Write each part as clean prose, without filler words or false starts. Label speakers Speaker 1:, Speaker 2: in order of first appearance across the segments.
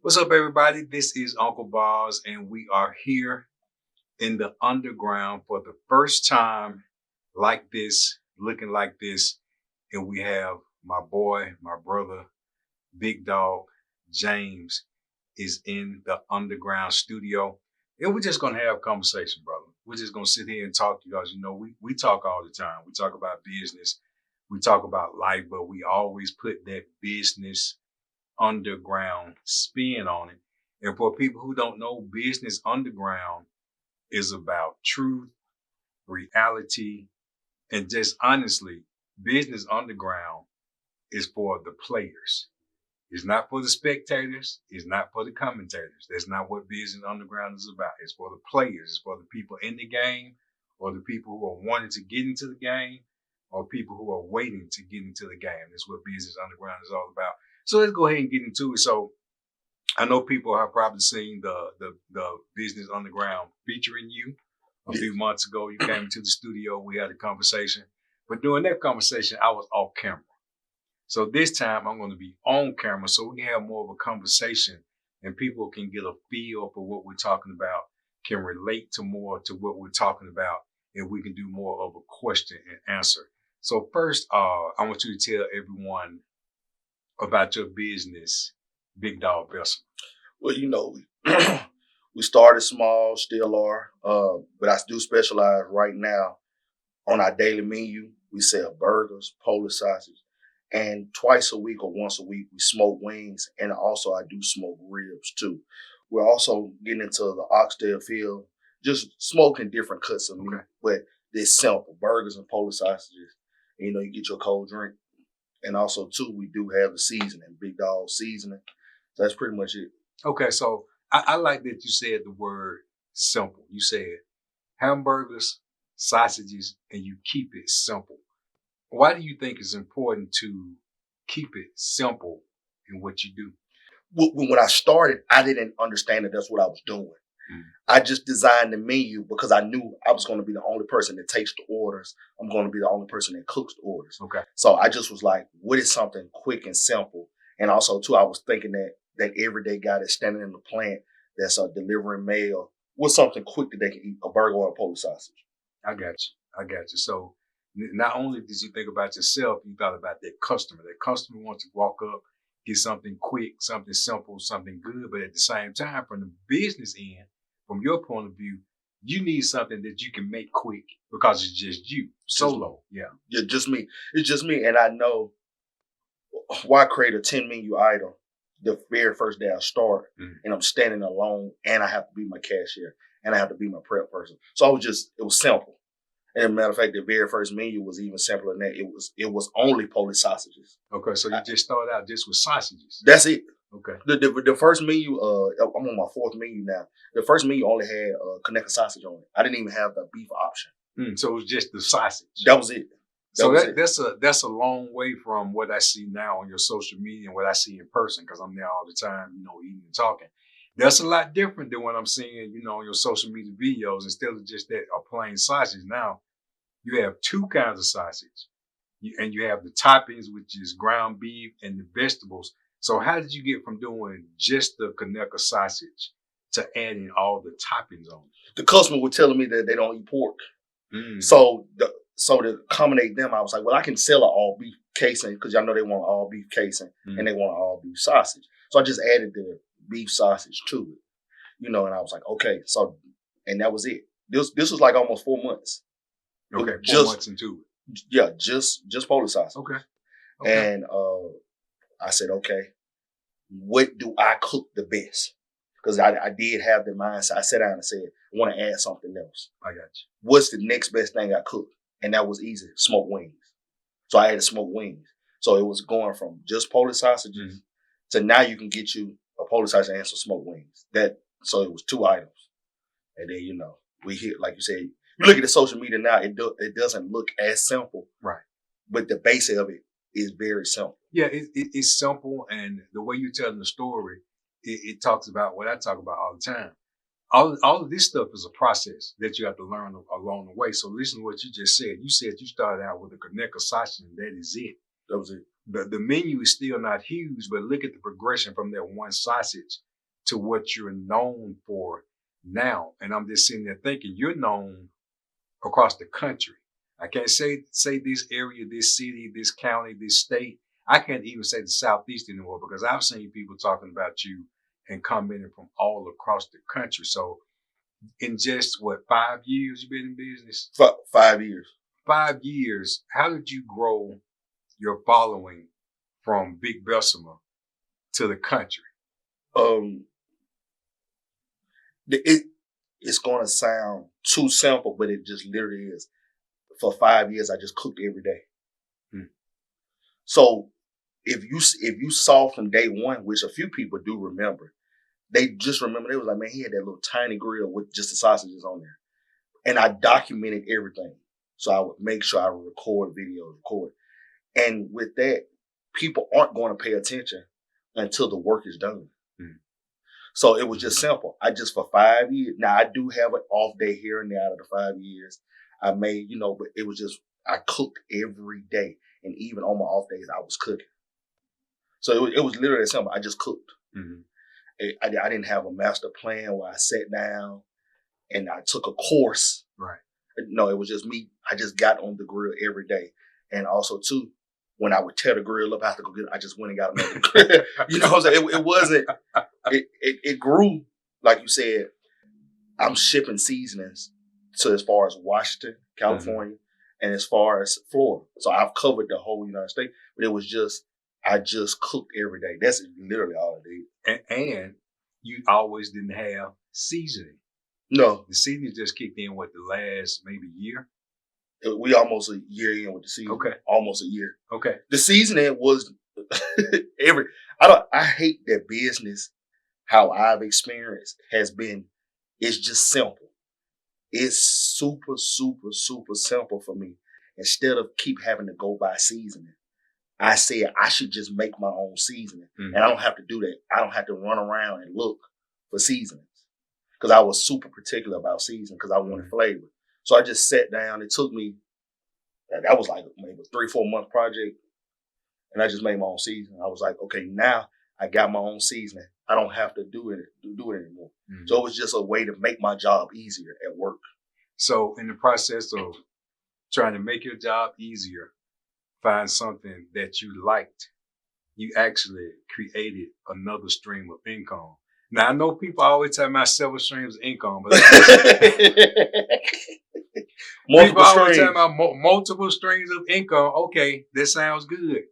Speaker 1: What's up, everybody? This is Uncle Boz, and we are here in the underground for the first time like this, looking like this. And we have my boy, my brother, Big Dog, James, is in the underground studio. And we're just going to have a conversation, brother. We're just going to sit here and talk because, we talk all the time. We talk about business. We talk about life, but we always put that business underground spin on it. And for people who don't know, business underground is about truth, reality, and just honestly, business underground is for the players. It's not for the spectators. It's not for the commentators. That's not what business underground is about. It's for the players. It's for the people in the game, or the people who are wanting to get into the game, or people who are waiting to get into the game. That's what business underground is all about. So let's go ahead and get into it. So I know people have probably seen the business underground featuring you a few months ago. You came into the studio. We had a conversation. But during that conversation, I was off camera. So this time I'm going to be on camera so we can have more of a conversation and people can get a feel for what we're talking about, can relate to more to what we're talking about, and we can do more of a question and answer. So first, I want you to tell everyone about your business, Big DawgsBessemer.
Speaker 2: Well, we started small, still are, but I do specialize right now on our daily menu. We sell burgers, Polish sausage, and twice a week or once a week we smoke wings, and also I do smoke ribs too. We're also getting into the oxtail field, just smoking different cuts of meat, but it's simple: burgers and Polish sausages. And, you get your cold drink, and also too we do have the seasoning, Big Dog seasoning. So that's pretty much it.
Speaker 1: Okay, so I like that you said the word simple. You said hamburgers, sausages, and you keep it simple. Why do you think it's important to keep it simple in what you do?
Speaker 2: When I started, I didn't understand that that's what I was doing. I just designed the menu because I knew I was going to be the only person that takes the orders. I'm going to be the only person that cooks the orders.
Speaker 1: Okay.
Speaker 2: So I just was like, what is something quick and simple? And also, too, I was thinking that everyday guy that's standing in the plant that's delivering mail, what's something quick that they can eat, a burger or a Polish sausage?
Speaker 1: I got you. So not only did you think about yourself, you thought about that customer. That customer wants to walk up, get something quick, something simple, something good. But at the same time, from the business end, from your point of view, you need something that you can make quick because it's just you, solo.
Speaker 2: Yeah, just me. It's just me. And I know why create a 10 menu item the very first day I start, and I'm standing alone, and I have to be my cashier, and I have to be my prep person. So it was simple. And as a matter of fact, the very first menu was even simpler than that. It was only Polish sausages.
Speaker 1: Okay, so you just started out just with sausages.
Speaker 2: That's it.
Speaker 1: Okay.
Speaker 2: The first menu, I'm on my fourth menu now. The first menu only had Kaneka sausage on it. I didn't even have the beef option.
Speaker 1: So it was just the sausage.
Speaker 2: That was it.
Speaker 1: That's a long way from what I see now on your social media and what I see in person, because I'm there all the time, eating and talking. That's a lot different than what I'm seeing, on your social media videos. Instead of just that a plain sausage, now you have two kinds of sausage, and you have the toppings, which is ground beef and the vegetables. So how did you get from doing just the Kaneka sausage to adding all the toppings on it?
Speaker 2: The customer was telling me that they don't eat pork. So to accommodate them, I was like, well, I can sell an all beef casing because y'all know they want all beef casing and they want an all beef sausage. So I just added the beef sausage to it, and I was like, okay. So, and that was it. This was like almost 4 months.
Speaker 1: Okay, 4 months into it.
Speaker 2: Yeah, just Polish sausage.
Speaker 1: Okay.
Speaker 2: And I said, okay, what do I cook the best? Because I did have the mindset. I sat down and said, I want to add something else.
Speaker 1: I got you.
Speaker 2: What's the next best thing I cook? And that was easy, smoked wings. So I added smoked wings. So it was going from just Polish sausages to now you can get you a Polish sausage and some smoked wings. So it was 2 items. And then, we hit, like you said, you look at the social media now, it doesn't look as simple.
Speaker 1: Right.
Speaker 2: But the base of it is very simple.
Speaker 1: Yeah, it's simple. And the way you're telling the story, it talks about what I talk about all the time. All of this stuff is a process that you have to learn along the way. So listen to what you just said. You said you started out with a Kaneka sausage, and that is it.
Speaker 2: That was it.
Speaker 1: The menu is still not huge, but look at the progression from that one sausage to what you're known for now. And I'm just sitting there thinking you're known across the country. I can't say this area, this city, this county, this state. I can't even say the Southeast anymore because I've seen people talking about you and commenting from all across the country. So in just 5 years you've been in business?
Speaker 2: 5 years.
Speaker 1: 5 years. How did you grow your following from Big Bessemer to the country?
Speaker 2: It's going to sound too simple, but it just literally is. For 5 years, I just cooked every day. So if you saw from day one, which a few people do remember, they just remember, they was like, man, he had that little tiny grill with just the sausages on there. And I documented everything. So I would make sure I would record videos. And with that, people aren't going to pay attention until the work is done. So it was just simple. For 5 years, now I do have an off day here and there out of the 5 years. I made, but it was just, I cooked every day. And even on my off days, I was cooking. So it was literally simple. I just cooked. I didn't have a master plan where I sat down and I took a course.
Speaker 1: Right.
Speaker 2: No, it was just me. I just got on the grill every day. And also, too, when I would tear the grill up, I have to go get it. I just went and got another grill. You know what I'm saying? It wasn't, it grew, like you said, I'm shipping seasonings to as far as Washington, California, and as far as Florida. So I've covered the whole United States, but it was just, I just cooked every day. That's literally all I did.
Speaker 1: And you always didn't have seasoning.
Speaker 2: No.
Speaker 1: The seasoning just kicked in, the last maybe year?
Speaker 2: We almost a year in with the season.
Speaker 1: Okay.
Speaker 2: Almost a year.
Speaker 1: Okay.
Speaker 2: The seasoning was I hate that business, how I've experienced has been, it's just simple. It's super, super, super simple for me. Instead of keep having to go by seasoning, I said I should just make my own seasoning. And I don't have to do that. I don't have to run around and look for seasonings. Because I was super particular about seasoning because I wanted flavor. So I just sat down. It took me, that was like maybe a 3-4 month project. And I just made my own seasoning. I was like, okay, now I got my own seasoning. I don't have to do it anymore. So it was just a way to make my job easier at work.
Speaker 1: So in the process of trying to make your job easier, find something that you liked, you actually created another stream of income. Now, I know people always talk about several streams of income, but people always talk about multiple streams of income. Okay, that sounds good.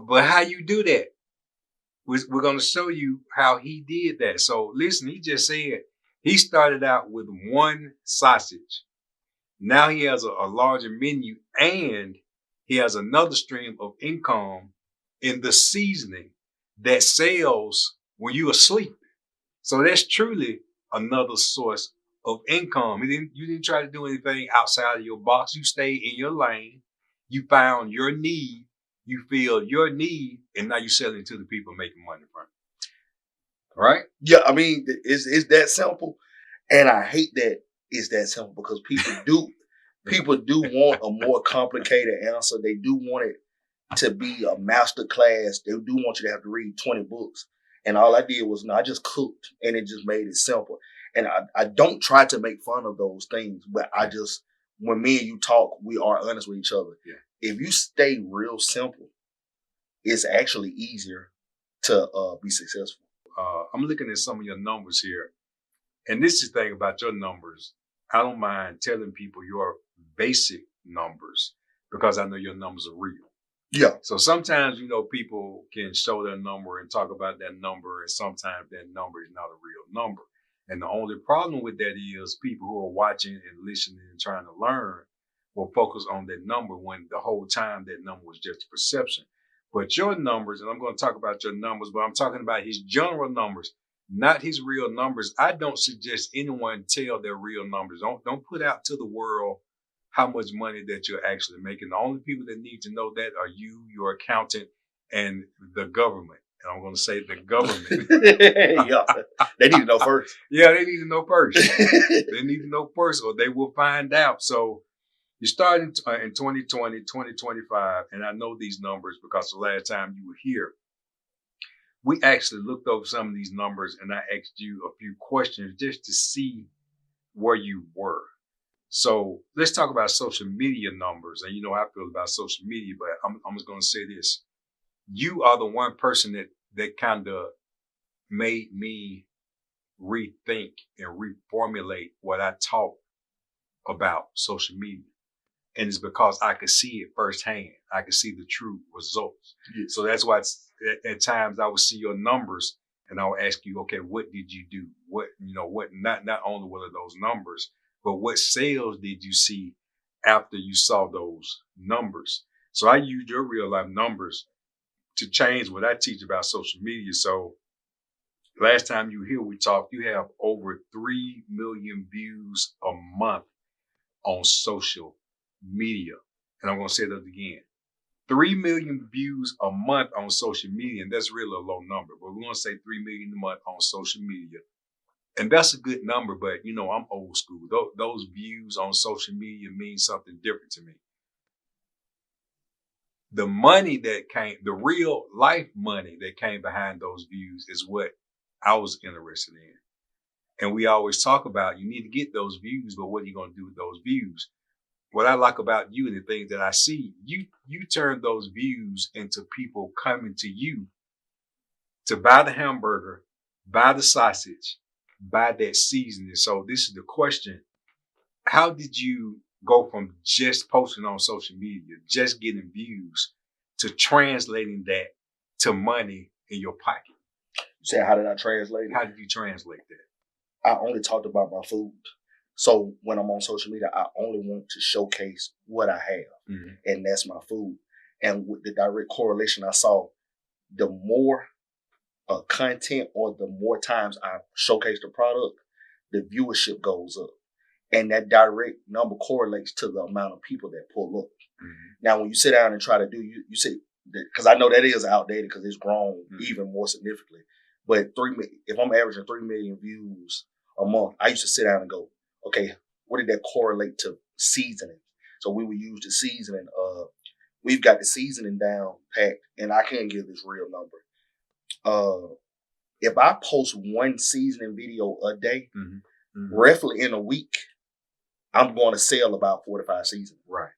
Speaker 1: But how you do that? We're going to show you how he did that. So listen, he just said he started out with one sausage. Now he has a larger menu and he has another stream of income in the seasoning that sells when you're asleep. So that's truly another source of income. You didn't try to do anything outside of your box. You stayed in your lane. You found your need. You feel your need, and now you're selling to the people making money from it. Right?
Speaker 2: Yeah, I mean, it's that simple. And I hate that it's that simple because people do want a more complicated answer. They do want it to be a master class. They do want you to have to read 20 books. And all I did was, I just cooked and it just made it simple. And I don't try to make fun of those things, but when me and you talk, we are honest with each other.
Speaker 1: Yeah.
Speaker 2: If you stay real simple, it's actually easier to be successful.
Speaker 1: I'm looking at some of your numbers here. And this is the thing about your numbers. I don't mind telling people your basic numbers because I know your numbers are real.
Speaker 2: Yeah.
Speaker 1: So sometimes, people can show their number and talk about that number, and sometimes that number is not a real number. And the only problem with that is people who are watching and listening and trying to learn will focus on that number when the whole time that number was just a perception. But your numbers, and I'm going to talk about your numbers, but I'm talking about his general numbers, not his real numbers. I don't suggest anyone tell their real numbers. Don't put out to the world how much money that you're actually making. The only people that need to know that are you, your accountant, and the government. And I'm going to say the government.
Speaker 2: Yeah, they need to know first.
Speaker 1: Yeah, they need to know first. They need to know first, or they will find out. So you started in 2020, 2025, and I know these numbers because the last time you were here, we actually looked over some of these numbers, and I asked you a few questions just to see where you were. So let's talk about social media numbers. And you know how I feel about social media, but I'm just going to say this. You are the one person that kind of made me rethink and reformulate what I talk about social media. And it's because I could see it firsthand. I could see the true results.
Speaker 2: Yeah.
Speaker 1: So that's why at times I would see your numbers and I would ask you, okay, what did you do? What, not only what are those numbers, but what sales did you see after you saw those numbers? So I use your real life numbers to change what I teach about social media. So last time you here, we talked, you have over 3 million views a month on social media. And I'm going to say that again. 3 million views a month on social media. And that's really a low number, but we're going to say 3 million a month on social media. And that's a good number, but I'm old school. Those views on social media mean something different to me. The money the real life money that came behind those views is what I was interested in. And we always talk about you need to get those views, but what are you going to do with those views? What I like about you and the things that I see, you turn those views into people coming to you to buy the hamburger, buy the sausage, buy that seasoning. So this is the question. How did you go from just posting on social media, just getting views, to translating that to money in your pocket?
Speaker 2: You say, how did I translate it?
Speaker 1: How did you translate that?
Speaker 2: I only talked about my food. So when I'm on social media, I only want to showcase what I have, and that's my food. And with the direct correlation I saw, the more content or the more times I showcase the product, the viewership goes up. And that direct number correlates to the amount of people that pull up. Now, when you sit down and try to do, you say, because I know that is outdated because it's grown even more significantly. But if I'm averaging 3 million views a month, I used to sit down and go, okay, what did that correlate to seasoning? So we would use the seasoning. We've got the seasoning down packed, and I can't give this real number. If I post one seasoning video a day, roughly in a week, I'm going to sell about 4 to 5 seasonings.
Speaker 1: Right.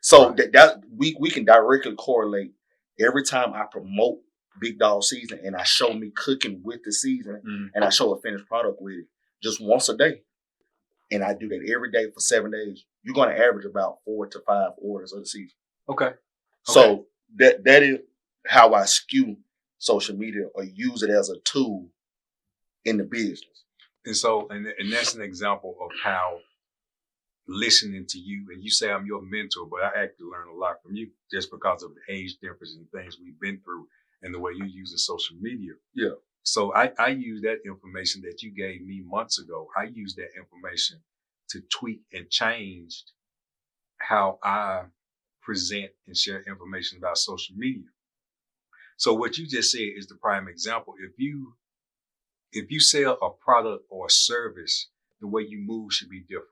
Speaker 2: So that we can directly correlate every time I promote Big Dog Seasoning and I show me cooking with the seasoning and I show a finished product with it just once a day. And I do that every day for 7 days. You're going to average about 4 to 5 orders of the season.
Speaker 1: Okay.
Speaker 2: So that is how I skew social media or use it as a tool in the business.
Speaker 1: And so, and that's an example of how listening to you, and you say I'm your mentor, but I actually learn a lot from you just because of the age difference and things we've been through and the way you're using social media.
Speaker 2: Yeah.
Speaker 1: So I use that information that you gave me months ago. I use that information to tweak and change how I present and share information about social media. So what you just said is the prime example. If you sell a product or a service, the way you move should be different.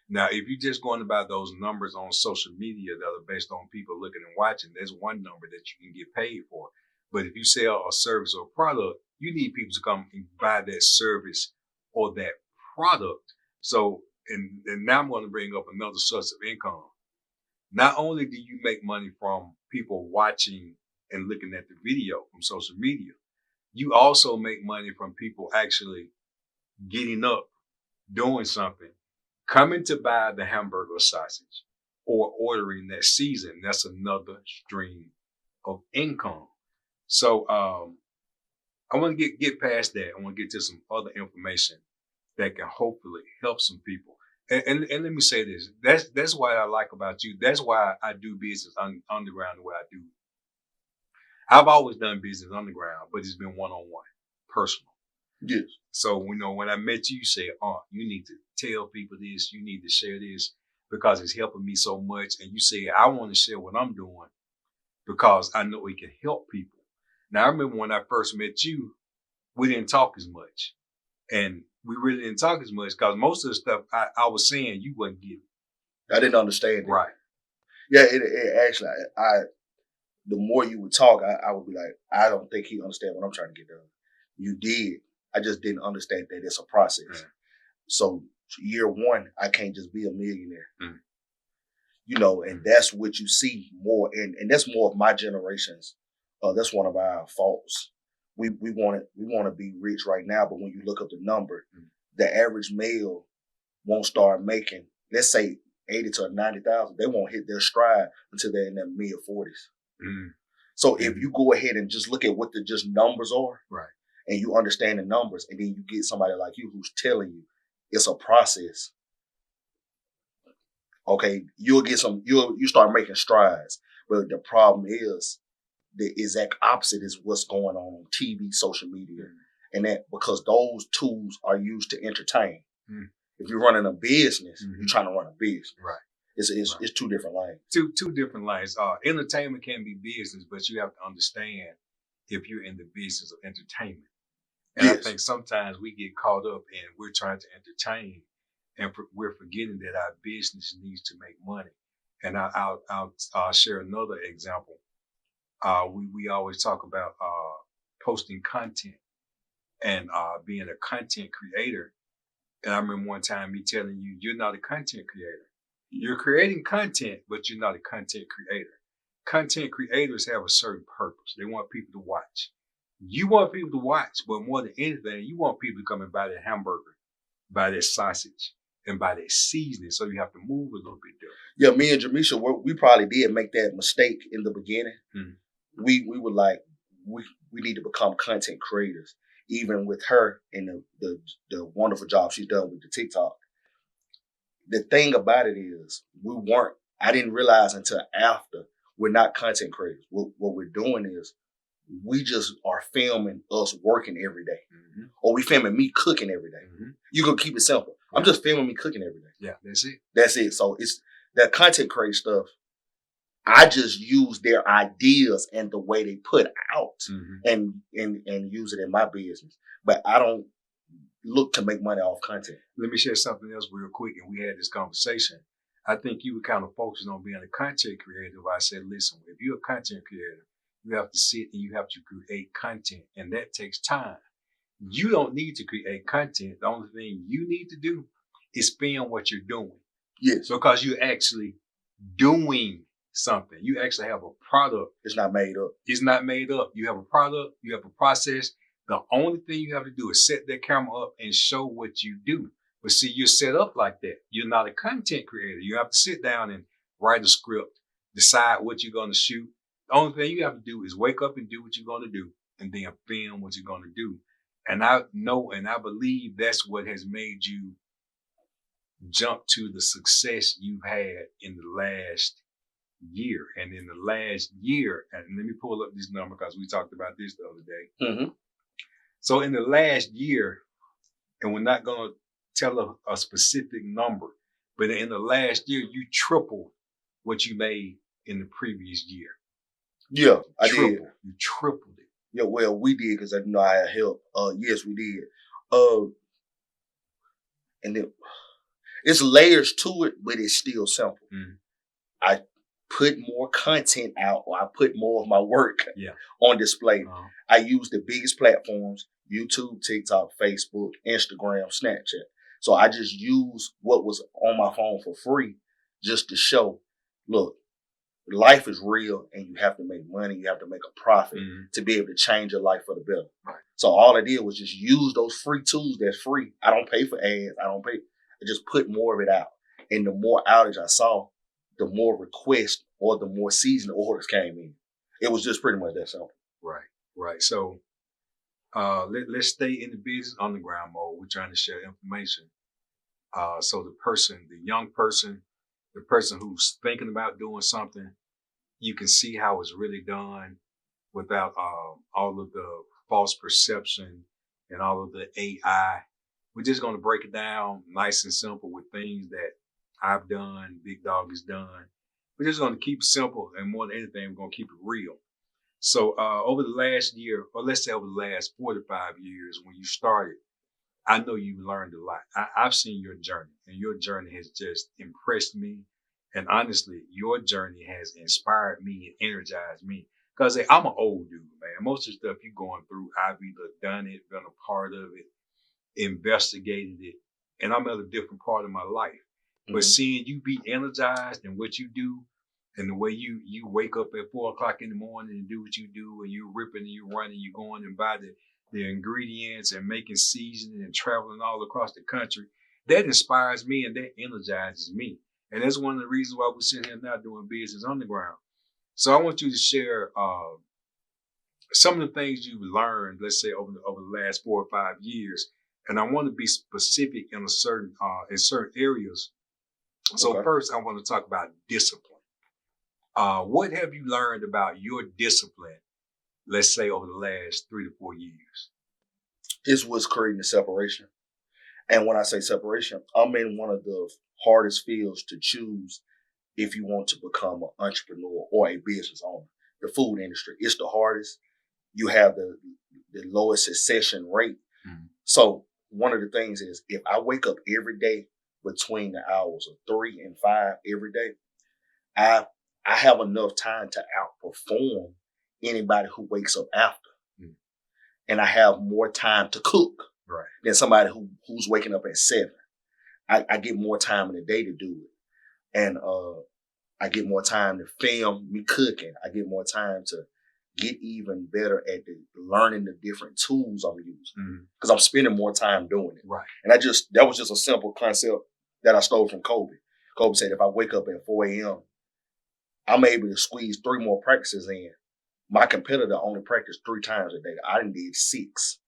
Speaker 1: Now, if you're just going about those numbers on social media that are based on people looking and watching, there's one number that you can get paid for. But if you sell a service or a product, you need people to come and buy that service or that product. So, and now I'm going to bring up another source of income. Not only do you make money from people watching and looking at the video from social media, you also make money from people actually getting up, doing something, coming to buy the hamburger or sausage, or ordering that season. That's another stream of income. So I want to get past that. I want to get to some other information that can hopefully help some people. And let me say this. That's what I like about you. That's why I do business underground the way I do. I've always done business underground, but it's been one-on-one, personal.
Speaker 2: Yes.
Speaker 1: So, when I met you, you said, you need to tell people this, you need to share this because it's helping me so much. And you said, I want to share what I'm doing because I know it can help people. Now, I remember when I first met you, we didn't talk as much. And we really didn't talk as much because most of the stuff I was saying, you wasn't getting.
Speaker 2: I didn't understand it.
Speaker 1: Right.
Speaker 2: Yeah, it actually, the more you would talk, I would be like, I don't think he understand what I'm trying to get done. You did. I just didn't understand that it's a process.
Speaker 1: Mm.
Speaker 2: So year one, I can't just be a millionaire.
Speaker 1: Mm.
Speaker 2: You know, and that's what you see more, and that's more of my generation's. That's one of our faults. We want to be rich right now, but when you look up the number, the average male won't start making, let's say, 80 to 90,000. They won't hit their stride until they're in their mid-40s.
Speaker 1: Mm.
Speaker 2: So if you go ahead and just look at what the just numbers are,
Speaker 1: right,
Speaker 2: and you understand the numbers, and then you get somebody like you who's telling you it's a process. Okay, you'll get you start making strides. But the problem is the exact opposite is what's going on TV, social media, and that because those tools are used to entertain. Mm. If you're running a business, you're trying to run a business.
Speaker 1: Right.
Speaker 2: It's two different lanes.
Speaker 1: Two different lanes. Entertainment can be business, but you have to understand if you're in the business of entertainment. And yes. I think sometimes we get caught up and we're trying to entertain, and we're forgetting that our business needs to make money. And I'll share another example. We always talk about posting content and being a content creator. And I remember one time me telling you, you're not a content creator. You're creating content, but you're not a content creator. Content creators have a certain purpose. They want people to watch. You want people to watch, but more than anything, you want people to come and buy that hamburger, buy that sausage, and buy that seasoning. So you have to move a little bit different.
Speaker 2: Yeah, me and Jamisha, we probably did make that mistake in the beginning. Mm-hmm. We were like, we need to become content creators. Even with her and the wonderful job she's done with the TikTok. The thing about it is, I didn't realize until after, we're not content creators. What we're doing is, we just are filming us working every day. Mm-hmm. Or we filming me cooking every day. Mm-hmm. You can keep it simple. Yeah. I'm just filming me cooking every day.
Speaker 1: Yeah, that's it.
Speaker 2: That's it. So it's that content creator stuff. I just use their ideas and the way they put out and use it in my business. But I don't look to make money off content.
Speaker 1: Let me share something else real quick. And we had this conversation. I think you were kind of focusing on being a content creator. I said, listen, if you're a content creator, you have to sit and you have to create content. And that takes time. You don't need to create content. The only thing you need to do is film what you're doing.
Speaker 2: Yes.
Speaker 1: Because you're actually doing something. You actually have a product.
Speaker 2: It's not made up.
Speaker 1: It's not made up. You have a product. You have a process. The only thing you have to do is set that camera up and show what you do. But see, you're set up like that. You're not a content creator. You have to sit down and write a script, decide what you're going to shoot. The only thing you have to do is wake up and do what you're going to do, and then film what you're going to do. And I know and I believe that's what has made you jump to the success you've had in the last year. And in the last year, and let me pull up this number because we talked about this the other day. Mm-hmm. So in the last year, and we're not going to tell a specific number, but in the last year, you tripled what you made in the previous year.
Speaker 2: Yeah, I did.
Speaker 1: You tripled it.
Speaker 2: Yeah, well, we did because I know I had help. Yes, we did. And then it's layers to it, but it's still simple. Mm-hmm. I put more content out, or I put more of my work on display. Uh-huh. I use the biggest platforms: YouTube, TikTok, Facebook, Instagram, Snapchat. So I just use what was on my phone for free just to show, look, life is real and you have to make money. You have to make a profit to be able to change your life for the better. Right. So all I did was just use those free tools that's free. I don't pay for ads. I just put more of it out. And the more outage I saw, the more requests or the more seasoned orders came in. It was just pretty much that simple.
Speaker 1: Right. So let's stay in the business underground mode. We're trying to share information. So the young person, the person who's thinking about doing something, you can see how it's really done without all of the false perception and all of the AI. We're just going to break it down nice and simple with things that I've done, Big Dog has done. We're just going to keep it simple, and more than anything, we're going to keep it real. So over the last year, or let's say over the last 45 years, when you started, I know you've learned a lot. I've seen your journey, and your journey has just impressed me. And honestly, your journey has inspired me and energized me. Because I'm an old dude, man. Most of the stuff you're going through, I've either done it, been a part of it, investigated it, and I'm at a different part of my life. But seeing you be energized in what you do, and the way you wake up at 4 o'clock in the morning and do what you do, and you're ripping and you're running, you're going and buy the ingredients and making seasoning and traveling all across the country, that inspires me and that energizes me. And that's one of the reasons why we're sitting here now doing Business Underground. So I want you to share some of the things you've learned, let's say over the last 4 or 5 years, and I want to be specific in certain areas. So first, I want to talk about discipline. What have you learned about your discipline, let's say over the last 3 to 4 years?
Speaker 2: It's what's creating the separation. And when I say separation, I'm in one of the hardest fields to choose if you want to become an entrepreneur or a business owner. The food industry, it's the hardest. You have the lowest succession rate. Mm-hmm. So one of the things is if I wake up every day between the hours of 3 and 5 every day, I have enough time to outperform anybody who wakes up after. Mm-hmm. And I have more time to cook than somebody who's waking up at 7. I get more time in the day to do it. And I get more time to film me cooking. I get more time to get even better at learning the different tools I'm using. Because I'm spending more time doing it. Right. And that was just a simple concept that I stole from Kobe. Kobe said, if I wake up at 4 a.m., I'm able to squeeze 3 more practices in. My competitor only practiced 3 times a day. I did 6,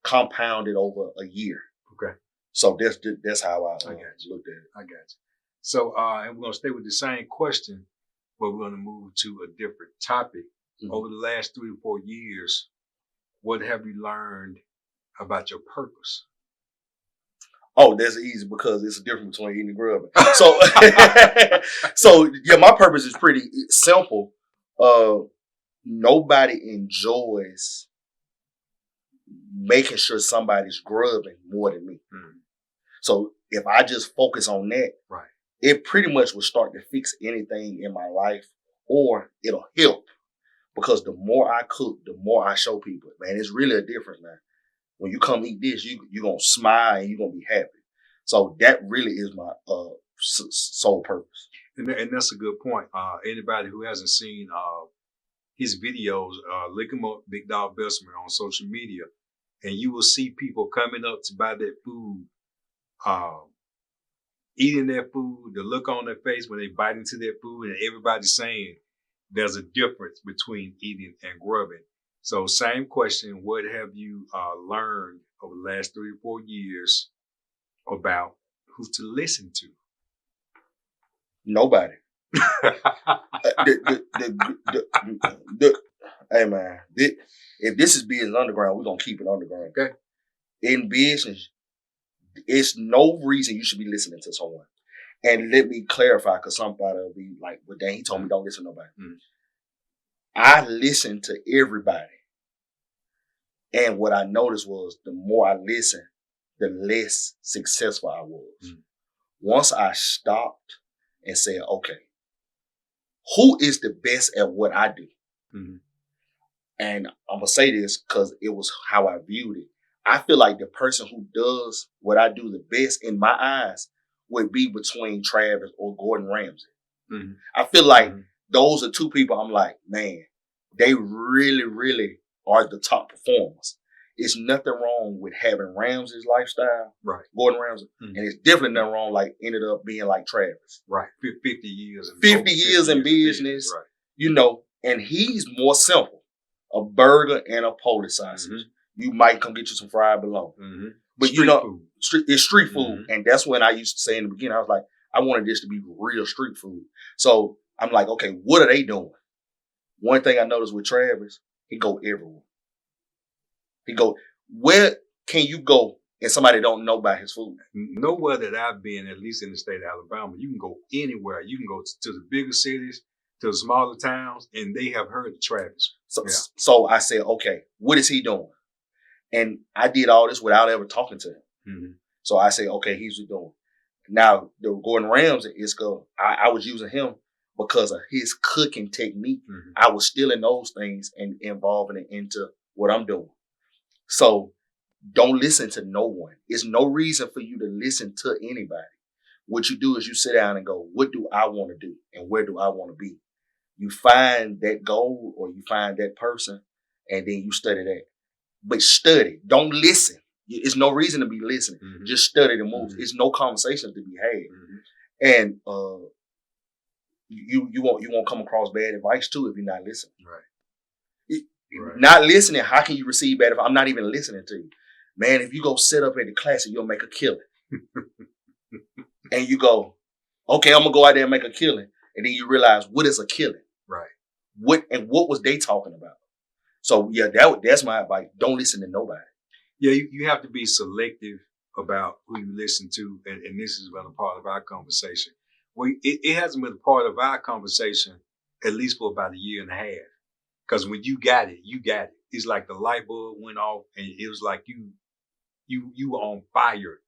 Speaker 2: compounded over a year. Okay. So that's how I looked at it.
Speaker 1: I got you. So, and we're going to stay with the same question, but we're going to move to a different topic. Mm-hmm. Over the last 3 to 4 years, what have you learned about your purpose?
Speaker 2: Oh, that's easy because it's a difference between eating and grubbing. So yeah, my purpose is pretty simple. Nobody enjoys making sure somebody's grubbing more than me. Mm-hmm. So if I just focus on that, it pretty much will start to fix anything in my life, or it'll help. Because the more I cook, the more I show people. Man, it's really a difference, man. When you come eat this, you're going to smile and you're going to be happy. So that really is my sole purpose.
Speaker 1: And that's a good point. Anybody who hasn't seen his videos, look him up, Big DawgsBessemer on social media, and you will see people coming up to buy that food, eating their food, the look on their face when they bite into their food, and everybody's saying there's a difference between eating and grubbing. So same question, what have you learned over the last 3 or 4 years about who to listen to?
Speaker 2: Nobody. Hey man, if this is Business Underground, we're going to keep it underground. Okay. In business, it's no reason you should be listening to someone. And let me clarify, because somebody will be like, well, dang, he told me don't listen to nobody. Mm-hmm. I listen to everybody. And what I noticed was the more I listened, the less successful I was. Mm-hmm. Once I stopped and said, okay, who is the best at what I do? Mm-hmm. And I'm going to say this because it was how I viewed it. I feel like the person who does what I do the best in my eyes would be between Travis or Gordon Ramsay. Mm-hmm. I feel like those are 2 people I'm like, man, they really, really are the top performers. It's nothing wrong with having Ramsay's lifestyle, Gordon Ramsay, and it's definitely nothing wrong like ended up being like Travis.
Speaker 1: 50 years.
Speaker 2: 50 years in business, you know, and he's more simple. A burger and a Polish sausage. Mm-hmm. You might come get you some fried bologna. Mm-hmm. But street food. It's street food. Mm-hmm. And that's when I used to say in the beginning, I was like, I wanted this to be real street food. So I'm like, okay, what are they doing? One thing I noticed with Travis, he go everywhere. Where can you go and somebody don't know about his food?
Speaker 1: Nowhere that I've been, at least in the state of Alabama, you can go anywhere. You can go to the bigger cities, to the smaller towns, and they have heard of Travis.
Speaker 2: So I said, okay, what is he doing? And I did all this without ever talking to him. Mm-hmm. So I said, okay, he's what he's doing. Now, the Gordon Ramsay is good. I was using him because of his cooking technique. I was stealing those things and involving it into what I'm doing. So don't listen to no one. It's no reason for you to listen to anybody. What you do is you sit down and go, what do I want to do? And where do I want to be? You find that goal or you find that person and then you study that. But study. Don't listen. It's no reason to be listening. Just study the moves. It's no conversation to be had. And you won't come across bad advice too if you're not listening.
Speaker 1: Right.
Speaker 2: Not listening, how can you receive bad advice? I'm not even listening to you. Man, if you go sit up at the class and you'll make a killing. And you go, okay, I'm gonna go out there and make a killing. And then you realize, what is a killing?
Speaker 1: Right.
Speaker 2: What was they talking about? So yeah, that's my advice. Don't listen to nobody.
Speaker 1: Yeah, you have to be selective about who you listen to, and this has been a part of our conversation. Well, it hasn't been a part of our conversation at least for about a year and a half. Because when you got it, you got it. It's like the light bulb went off, and it was like you were on fire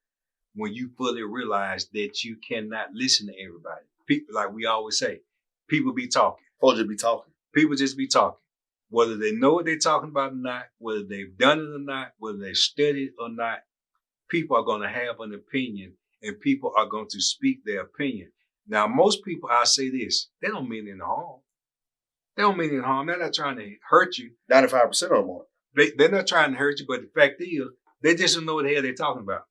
Speaker 1: when you fully realized that you cannot listen to everybody. People, like we always say, people be talking.
Speaker 2: Folks be talking.
Speaker 1: People just be talking. Whether they know what they're talking about or not, whether they've done it or not, whether they studied or not, people are going to have an opinion, and people are going to speak their opinion. Now, most people, I say this, they don't mean any harm. They don't mean any harm. They're not trying to hurt you.
Speaker 2: 95% of them are.
Speaker 1: They're not trying to hurt you, but the fact is, they just don't know what the hell they're talking about.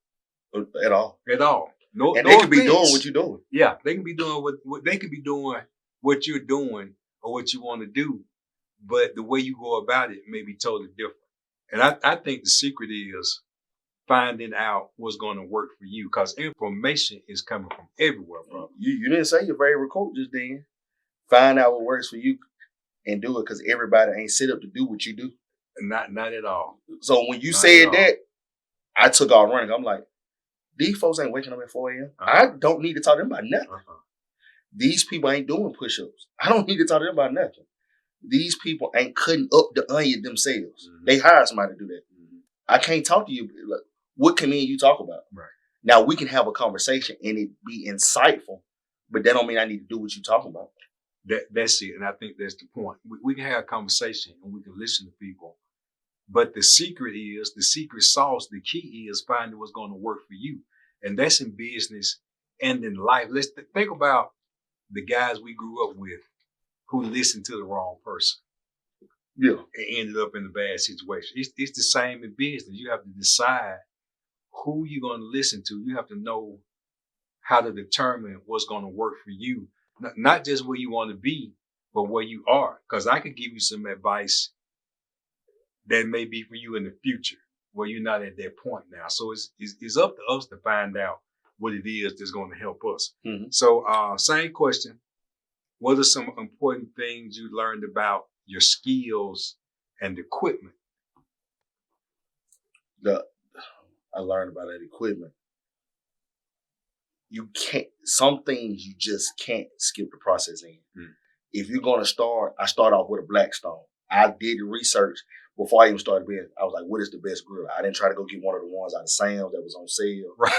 Speaker 2: At all.
Speaker 1: At all. No,
Speaker 2: and
Speaker 1: no
Speaker 2: they could be
Speaker 1: offense.
Speaker 2: doing what you're doing.
Speaker 1: Yeah, they can be doing what they could be doing what you're doing or what you want to do, but the way you go about it may be totally different. And I think the secret is finding out what's going to work for you, because information is coming from everywhere, bro.
Speaker 2: You didn't say your favorite quote just then. Find out what works for you and do it, because everybody ain't set up to do what you do.
Speaker 1: Not at all.
Speaker 2: So when you said that, I took off running. I'm like, these folks ain't waking up at 4 a.m. I don't need to talk to them about nothing. These people ain't doing push-ups. I don't need to talk to them about nothing. These people ain't cutting up the onion themselves. They hire somebody to do that. I can't talk to you. Like, what can me and you talk about?
Speaker 1: Right.
Speaker 2: Now, we can have a conversation and it be insightful, but that don't mean I need to do what you're talking about.
Speaker 1: That's it. And I think that's the point. We can have a conversation and we can listen to people. But the secret sauce, the key is finding what's going to work for you. And that's in business and in life. Let's think about the guys we grew up with who listened to the wrong person.
Speaker 2: Yeah.
Speaker 1: And ended up in a bad situation. It's the same in business. You have to decide who you're going to listen to. You have to know how to determine what's going to work for you. Not just where you want to be, but where you are. Because I could give you some advice that may be for you in the future, where you're not at that point now. So it's up to us to find out what it is that's going to help us. So same question. What are some important things you learned about your skills and equipment?
Speaker 2: I learned about that equipment. Some things you just can't skip the process in. If you're going to start, I start off with a Blackstone. I did the research before I even started business. I was like, what is the best grill? I didn't try to go get one of the ones out of Sam's that was on sale.
Speaker 1: Right.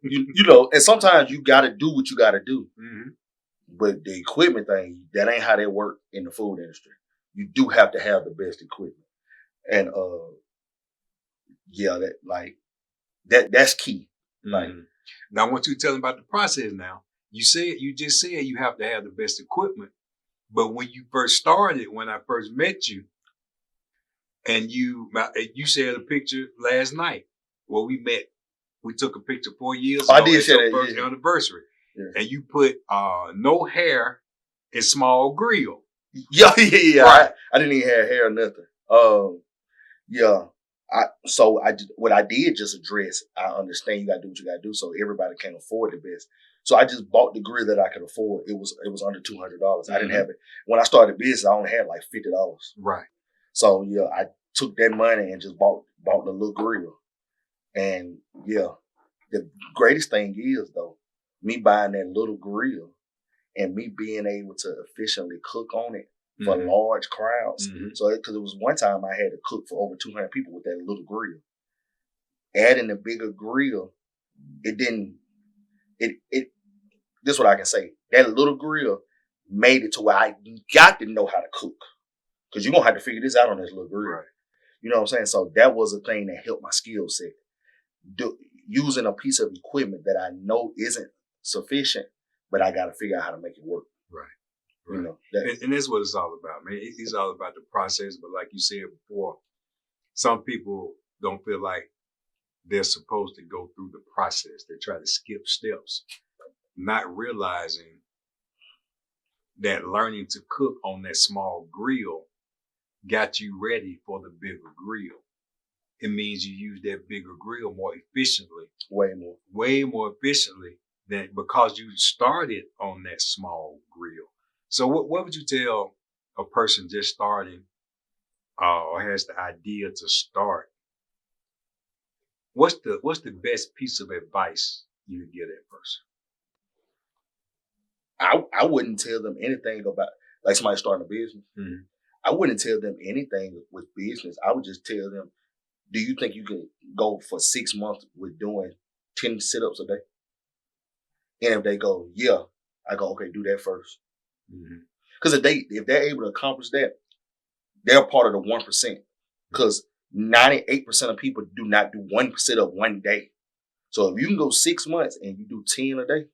Speaker 2: you know, and sometimes you got to do what you got to do. But the equipment thing, that ain't how they work in the food industry. You do have to have the best equipment. And that's key. Like,
Speaker 1: now I want you to tell them about the process now. You just said you have to have the best equipment. But when you first started, when I first met you, and you shared a picture last night where we met. We took a picture 4 years ago.
Speaker 2: I did share that.
Speaker 1: First anniversary. Yeah. And you put no hair and small grill.
Speaker 2: Yeah.
Speaker 1: Right.
Speaker 2: I didn't even have hair or nothing. What I did just address, I understand you gotta do what you gotta do, so everybody can't afford the best. So I just bought the grill that I could afford. It was under $200. I didn't have it. When I started business, I only had like $50.
Speaker 1: Right.
Speaker 2: So yeah, I took that money and just bought the little grill. And yeah, the greatest thing is though, me buying that little grill and me being able to efficiently cook on it for large crowds. So because it was one time I had to cook for over 200 people with that little grill. Adding the bigger grill, this is what I can say. That little grill made it to where I got to know how to cook. Because you're going to have to figure this out on this little grill.
Speaker 1: Right.
Speaker 2: You know what I'm saying? So that was a thing that helped my skill set. Using a piece of equipment that I know isn't sufficient, but I got to figure out how to make it work.
Speaker 1: Right.
Speaker 2: You know,
Speaker 1: and that's what it's all about, man. It's all about the process. But like you said before, some people don't feel like they're supposed to go through the process. They try to skip steps, not realizing that learning to cook on that small grill got you ready for the bigger grill. It means you use that bigger grill more efficiently. Way more efficiently than because you started on that small grill. So what would you tell a person just starting or has the idea to start? What's the best piece of advice you would give that person?
Speaker 2: I wouldn't tell them anything about like somebody starting a business. Mm-hmm. I wouldn't tell them anything with business. I would just tell them, do you think you can go for 6 months with doing 10 sit-ups a day? And if they go, yeah, I go, okay, do that first. Because if they're able to accomplish that, they're part of the 1%. Because 98% of people do not do 1 sit-up one day. So if you can go 6 months and you do 10 a day,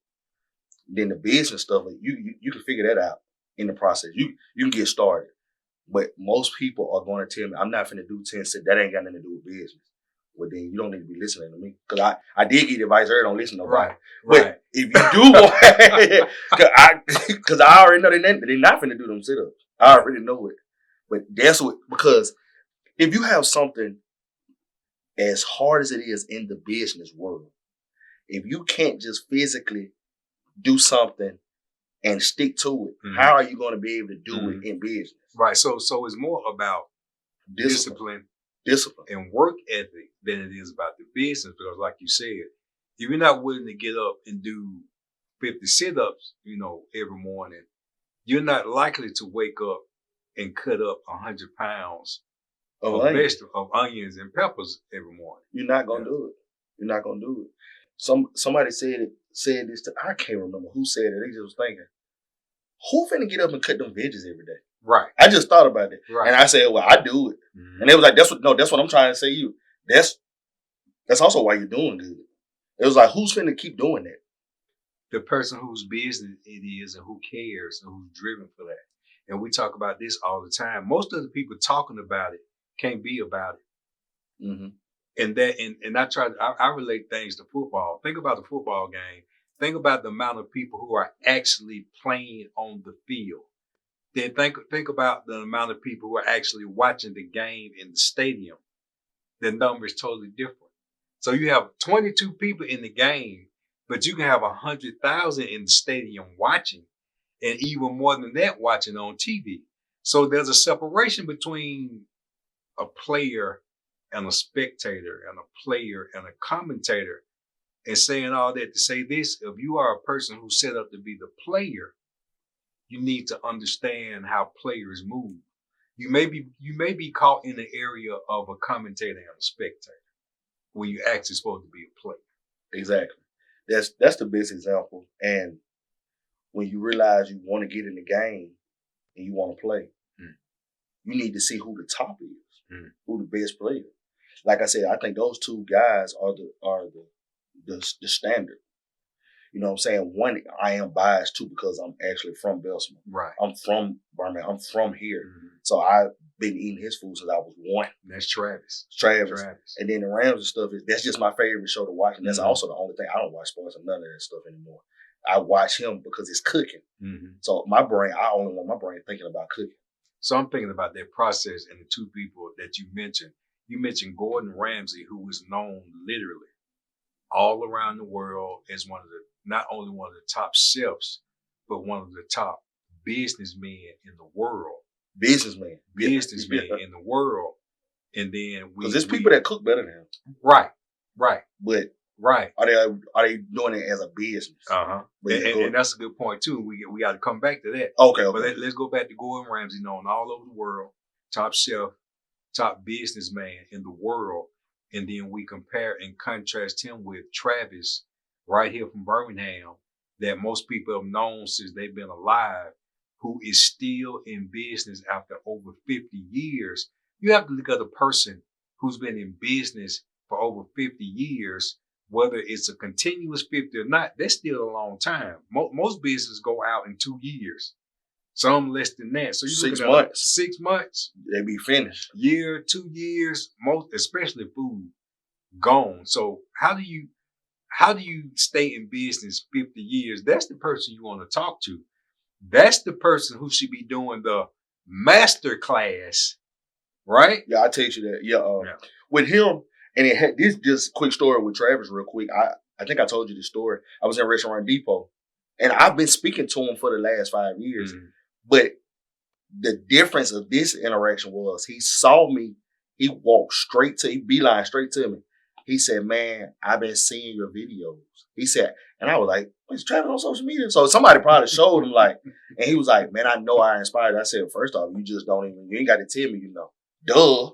Speaker 2: then the business stuff, you can figure that out in the process. You can get started. But most people are going to tell me, I'm not finna do 10 sit. That ain't got nothing to do with business. Well, then you don't need to be listening to me. Because I did get advice earlier, don't listen to nobody.
Speaker 1: Right.
Speaker 2: But if you do want, because I already know they're not finna do them sit-ups. I already know it. But that's what, because if you have something as hard as it is in the business world, if you can't just physically do something and stick to it, how are you going to be able to do it in business?
Speaker 1: Right. So it's more about discipline and work ethic than it is about the business. Because like you said, if you're not willing to get up and do 50 sit-ups, every morning, you're not likely to wake up and cut up 100 pounds of onions and peppers every morning.
Speaker 2: You're not going to do it. You're not going to do it. Somebody said this, I can't remember who said it. They just was thinking, who finna get up and cut them veggies every day?
Speaker 1: Right.
Speaker 2: I just thought about it.
Speaker 1: Right.
Speaker 2: And I said, well, I do it. And they was like, that's what I'm trying to say to you. That's also why you're doing good. It was like, who's finna keep doing that?
Speaker 1: The person whose business it is and who cares and who's driven for that. And we talk about this all the time. Most of the people talking about it can't be about it. And I relate things to football. Think about the football game. Think about the amount of people who are actually playing on the field. Then think about the amount of people who are actually watching the game in the stadium. The number is totally different. So you have 22 people in the game, but you can have 100,000 in the stadium watching, and even more than that watching on TV. So there's a separation between a player and a spectator and a player and a commentator. And saying all that to say this, if you are a person who's set up to be the player, you need to understand how players move. You may be caught in the area of a commentator and a spectator when you're actually supposed to be a player.
Speaker 2: Exactly. That's the best example. And when you realize you want to get in the game and you want to play, you need to see who the top is, who the best player. Like I said, I think those two guys are the standard. You know what I'm saying? One, I am biased too because I'm actually from Bessemer.
Speaker 1: Right.
Speaker 2: I'm from Birmingham. I'm from here. So I've been eating his food since I was 1.
Speaker 1: That's Travis.
Speaker 2: And then the Rams and stuff, that's just my favorite show to watch. And that's also the only thing. I don't watch sports and none of that stuff anymore. I watch him because it's cooking. So I only want my brain thinking about cooking.
Speaker 1: So I'm thinking about that process and the two people that you mentioned. You mentioned Gordon Ramsay, who was known literally all around the world as not only one of the top chefs, but one of the top businessmen in the world.
Speaker 2: Businessman
Speaker 1: in the world. And then
Speaker 2: because there's people that cook better than him.
Speaker 1: Right.
Speaker 2: But are they doing it as a business? And
Speaker 1: that's a good point too. We got to come back to that.
Speaker 2: Okay.
Speaker 1: But let's go back to Gordon Ramsay, known all over the world, top chef, top businessman in the world. And then we compare and contrast him with Travis, right here from Birmingham, that most people have known since they've been alive. who is still in business after over 50 years, you have to look at a person who's been in business for over 50 years, whether it's a continuous 50 or not, that's still a long time. Most businesses go out in 2 years, some less than that. So you're looking
Speaker 2: 6
Speaker 1: at
Speaker 2: months.
Speaker 1: 6 months,
Speaker 2: They be finished.
Speaker 1: year, 2 years, most especially food gone. So how do you stay in business 50 years? That's the person you want to talk to. That's the person who should be doing the master class, right?
Speaker 2: Yeah, I teach you that. Yeah,
Speaker 1: Yeah.
Speaker 2: with him, and it had this just quick story with Travis, real quick. I think I told you this story. I was in Restaurant Depot, and I've been speaking to him for the last 5 years.
Speaker 1: Mhm.
Speaker 2: But the difference of this interaction was he saw me. He walked he beeline straight to me. He said, "Man, I've been seeing your videos." He said, and I was like, "What's Travis on social media?" So somebody probably showed him, like, and he was like, "Man, I know I inspired." I said, "First off, you just don't even, you ain't got to tell me, you know. Duh.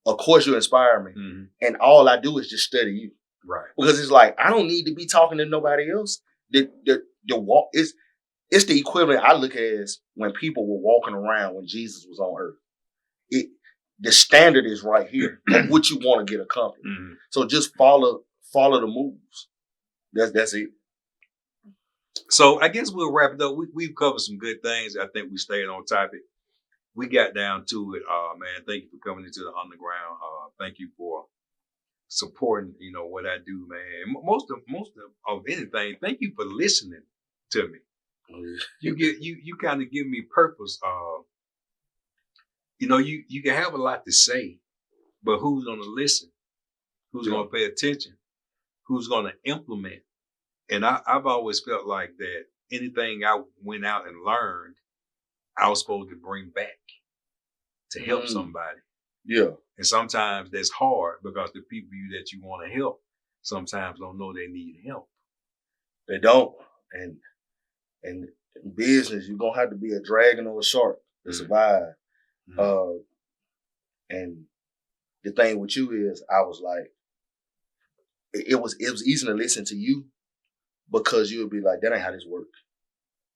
Speaker 2: Of course you inspire me.
Speaker 1: Mhm.
Speaker 2: And all I do is just study you."
Speaker 1: Right.
Speaker 2: Because it's like, I don't need to be talking to nobody else. The walk is, it's the equivalent I look at as when people were walking around when Jesus was on earth. The standard is right here of what you want to get accomplished.
Speaker 1: Mhm.
Speaker 2: So just follow the moves. That's it.
Speaker 1: So I guess we'll wrap it up. We've covered some good things. I think we stayed on topic. We got down to it. Man, thank you for coming into the underground. Thank you for supporting, what I do, man. Most of anything, thank you for listening to me. You kind of give me purpose. You can have a lot to say, but who's gonna listen? Who's
Speaker 2: Yeah.
Speaker 1: gonna pay attention? Who's gonna implement? And I've always felt like that anything I went out and learned, I was supposed to bring back to help somebody.
Speaker 2: Yeah.
Speaker 1: And sometimes that's hard because the people that you want to help sometimes don't know they need help.
Speaker 2: They don't. And in business, you're gonna have to be a dragon or a shark to survive.
Speaker 1: Mhm.
Speaker 2: And the thing with you is, I was like, it was easy to listen to you because you would be like, that ain't how this works.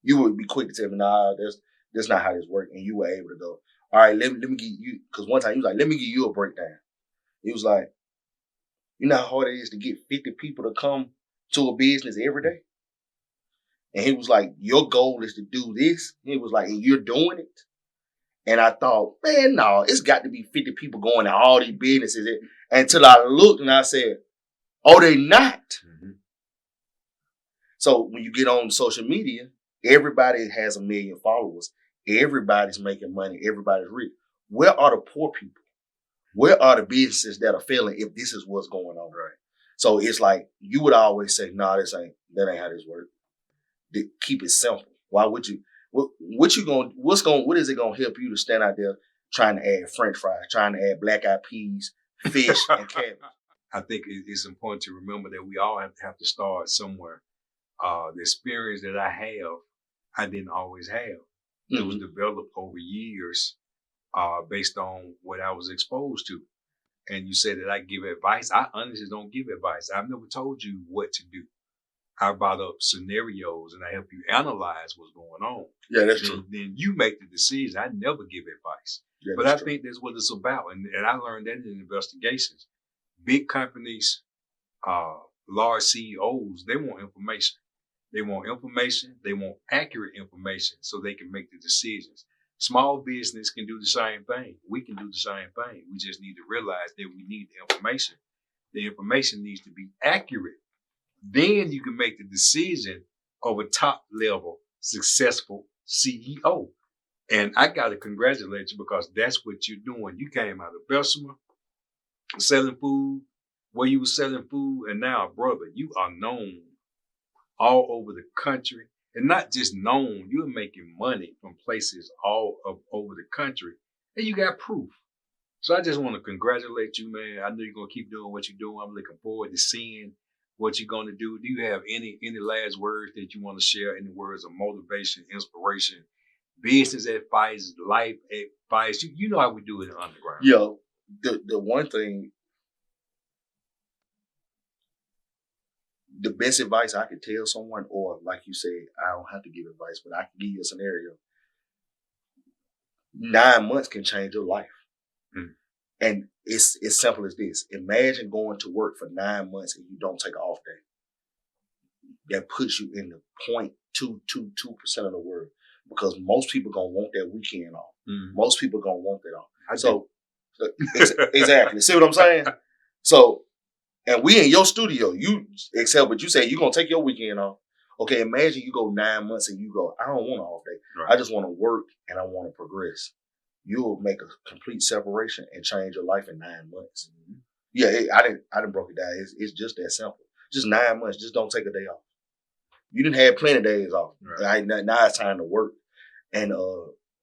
Speaker 2: You would be quick to tell me, nah, that's not how this works. And you were able to go, all right, let me give you, because one time he was like, let me give you a breakdown. He was like, you know how hard it is to get 50 people to come to a business every day? And he was like, your goal is to do this. He was like, and you're doing it. And I thought, man, no, it's got to be 50 people going to all these businesses. Until I looked and I said, oh, they not.
Speaker 1: Mm-hmm.
Speaker 2: So when you get on social media, everybody has 1 million followers. Everybody's making money. Everybody's rich. Where are the poor people? Where are the businesses that are failing if this is what's going on? Right. So it's like, you would always say, nah, that ain't how this works. Keep it simple. Why would you? What is it gonna help you to stand out there trying to add French fries, trying to add black eyed peas, fish, and cabbage?
Speaker 1: I think it's important to remember that we all have to start somewhere. The experience that I didn't always have. Mm-hmm. It was developed over years based on what I was exposed to. And you said that I give advice. I honestly don't give advice. I've never told you what to do. I brought up scenarios and I help you analyze what's going on.
Speaker 2: Yeah, that's true.
Speaker 1: Then you make the decision. I never give advice. Yeah, but I think that's what it's about. And I learned that in investigations. Big companies, large CEOs, they want information. They want information. They want accurate information so they can make the decisions. Small business can do the same thing. We can do the same thing. We just need to realize that we need the information. The information needs to be accurate. Then you can make the decision of a top level successful CEO. And I got to congratulate you because that's what you're doing. You came out of Bessemer, selling food, where you were selling food, and now, brother, you are known all over the country. And not just known, you're making money from places all over the country. And you got proof. So I just want to congratulate you, man. I know you're going to keep doing what you're doing. I'm looking forward to seeing what you're going to do. Do you have any last words that you want to share? Any words of motivation, inspiration, business advice, life advice? You know how we do it in the underground.
Speaker 2: Yeah, the one thing, the best advice I could tell someone, or like you said, I don't have to give advice, but I can give you a scenario. 9 months can change your life.
Speaker 1: Mm.
Speaker 2: And it's as simple as this. Imagine going to work for 9 months and you don't take an off day. That puts you in the 0.222% of the world, because most people gonna want that weekend off. Most people gonna want that off. Exactly. See what I'm saying? So, and we in your studio, but you say you're gonna take your weekend off. Okay, imagine you go 9 months and you go, I don't want an off day. Right. I just want to work and I want to progress. You'll make a complete separation and change your life in 9 months. Mm-hmm. Yeah, I didn't broke it down. It's just that simple. Just 9 months. Just don't take a day off. You didn't have plenty of days off. Right. Now it's time to work. And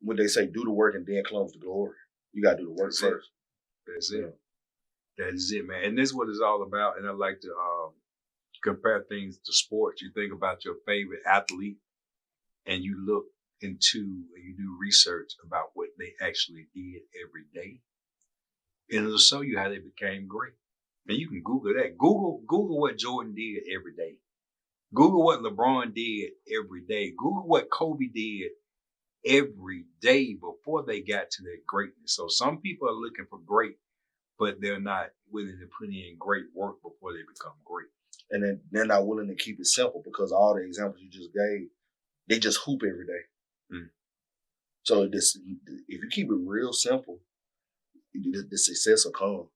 Speaker 2: when they say do the work and then comes the glory, you gotta do the work first.
Speaker 1: That's it. That is it, man. And this is what it's all about. And I like to compare things to sports. You think about your favorite athlete and you look into and you do research about what they actually did every day. And it'll show you how they became great. And you can Google that. Google what Jordan did every day. Google what LeBron did every day. Google what Kobe did every day before they got to their greatness. So some people are looking for great, but they're not willing to put in great work before they become great.
Speaker 2: And then they're not willing to keep it simple, because all the examples you just gave, they just hoop every day. Mm. So if you keep it real simple, the success will come.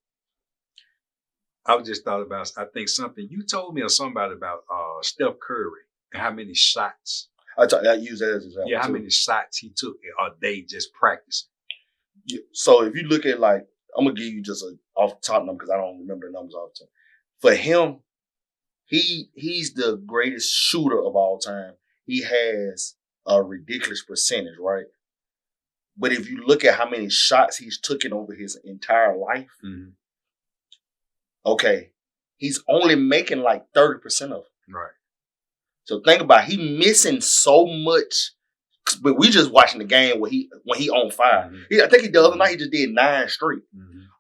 Speaker 1: I just thought about, I think something, you told me or somebody about Steph Curry and how many shots.
Speaker 2: I use that as an example.
Speaker 1: Yeah, how many shots he took a day just practicing.
Speaker 2: Yeah. So if you look at, like, I'm going to give you just an off the top number because I don't remember the numbers off the top. For him, he's the greatest shooter of all time. He has a ridiculous percentage, right? But if you look at how many shots he's taken over his entire life, okay, he's only making like 30% of it.
Speaker 1: Right.
Speaker 2: So think about it, he missing so much. But we just watching the game when he on fire. I think the other night he just did 9 straight.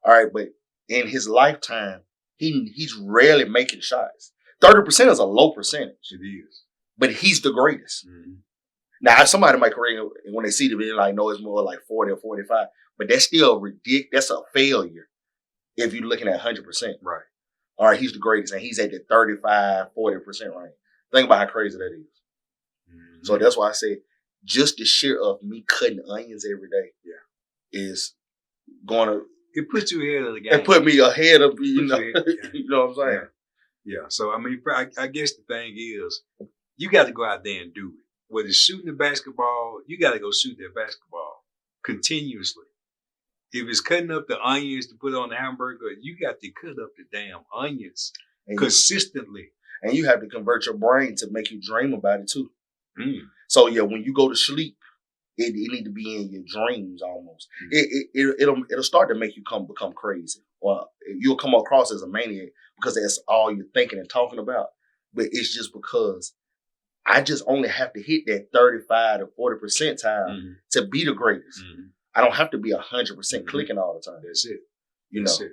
Speaker 2: All right, but in his lifetime, he's rarely making shots. 30% is a low percentage.
Speaker 1: It is.
Speaker 2: But he's the greatest. Now, somebody might correct it when they see the video, like, no, it's more like 40 or 45. But that's still ridiculous. That's a failure if you're looking at 100%.
Speaker 1: Right.
Speaker 2: All right, he's the greatest, and he's at the 35, 40% range. Think about how crazy that is. So that's why I say just the sheer of me cutting onions every day is going to...
Speaker 1: It puts you ahead of the game.
Speaker 2: It put me ahead of, you know what I'm saying?
Speaker 1: Yeah. So, I mean, I guess the thing is, you got to go out there and do it. Whether it's shooting the basketball, you got to go shoot that basketball continuously. If it's cutting up the onions to put on the hamburger, you got to cut up the damn onions consistently.
Speaker 2: And you have to convert your brain to make you dream about it too. So yeah, when you go to sleep, it need to be in your dreams almost. It'll start to make you become crazy, or you'll come across as a maniac because that's all you're thinking and talking about. But it's just because I just only have to hit that 35 to 40 percentile to be the greatest. I don't have to be 100% clicking all the time.
Speaker 1: That's it.
Speaker 2: You know.
Speaker 1: It.